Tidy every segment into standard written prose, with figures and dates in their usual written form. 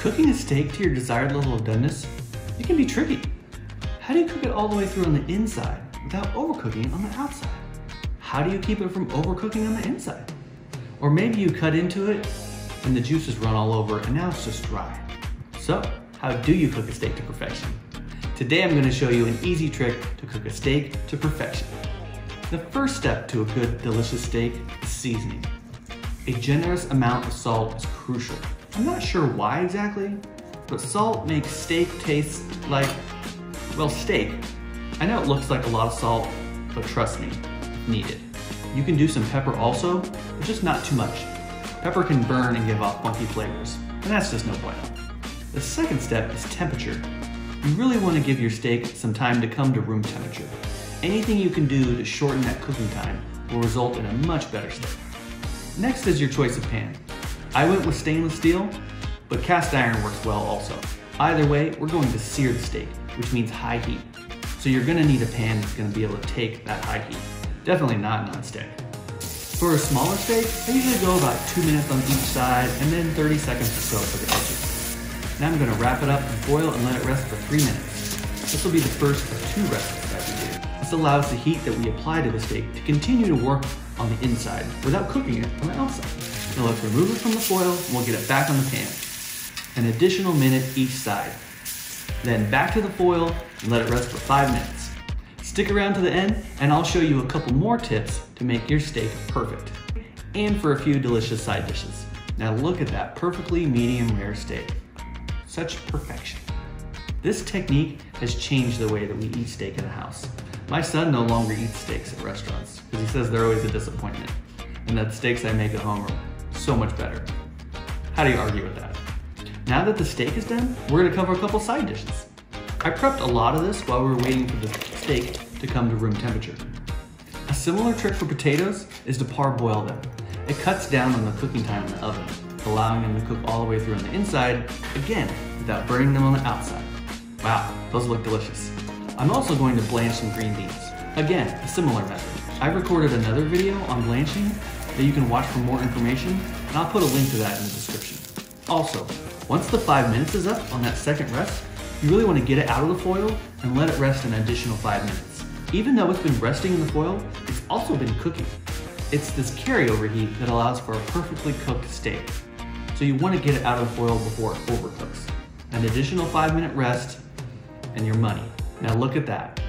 Cooking a steak to your desired level of doneness, it can be tricky. How do you cook it all the way through on the inside without overcooking it on the outside? How do you keep it from overcooking on the inside? Or maybe you cut into it and the juices run all over and now it's just dry. So, how do you cook a steak to perfection? Today I'm going to show you an easy trick to cook a steak to perfection. The first step to a good, delicious steak is seasoning. A generous amount of salt is crucial. I'm not sure why exactly, but salt makes steak taste like, well, steak. I know it looks like a lot of salt, but trust me, needed. You can do some pepper also, but just not too much. Pepper can burn and give off funky flavors, and that's just no bueno. The second step is temperature. You really want to give your steak some time to come to room temperature. Anything you can do to shorten that cooking time will result in a much better steak. Next is your choice of pan. I went with stainless steel, but cast iron works well also. Either way, we're going to sear the steak, which means high heat. So you're going to need a pan that's going to be able to take that high heat. Definitely not non-stick. For a smaller steak, I usually go about 2 minutes on each side and then 30 seconds or so for the edges. Now I'm going to wrap it up in foil and let it rest for 3 minutes. This will be the first of 2 rests that we do. This allows the heat that we apply to the steak to continue to work on the inside without cooking it on the outside. Now let's remove it from the foil and we'll get it back on the pan. An additional minute each side. Then back to the foil and let it rest for 5 minutes. Stick around to the end and I'll show you a couple more tips to make your steak perfect. And for a few delicious side dishes. Now look at that perfectly medium rare steak. Such perfection. This technique has changed the way that we eat steak in the house. My son no longer eats steaks at restaurants because he says they're always a disappointment and that steaks I make at home are so much better. How do you argue with that? Now that the steak is done, we're going to cover a couple side dishes. I prepped a lot of this while we were waiting for the steak to come to room temperature. A similar trick for potatoes is to parboil them. It cuts down on the cooking time in the oven, allowing them to cook all the way through on the inside, again, without burning them on the outside. Wow, those look delicious. I'm also going to blanch some green beans. Again, a similar method. I've recorded another video on blanching that you can watch for more information, and I'll put a link to that in the description. Also, once the 5 minutes is up on that second rest, you really want to get it out of the foil and let it rest an additional 5 minutes. Even though it's been resting in the foil, it's also been cooking. It's this carryover heat that allows for a perfectly cooked steak. So you want to get it out of the foil before it overcooks. An additional 5-minute rest, and your money. Now look at that.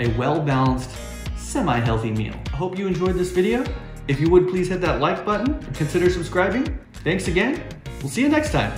A well-balanced, semi-healthy meal. I hope you enjoyed this video. If you would, please hit that like button and consider subscribing. Thanks again. We'll see you next time.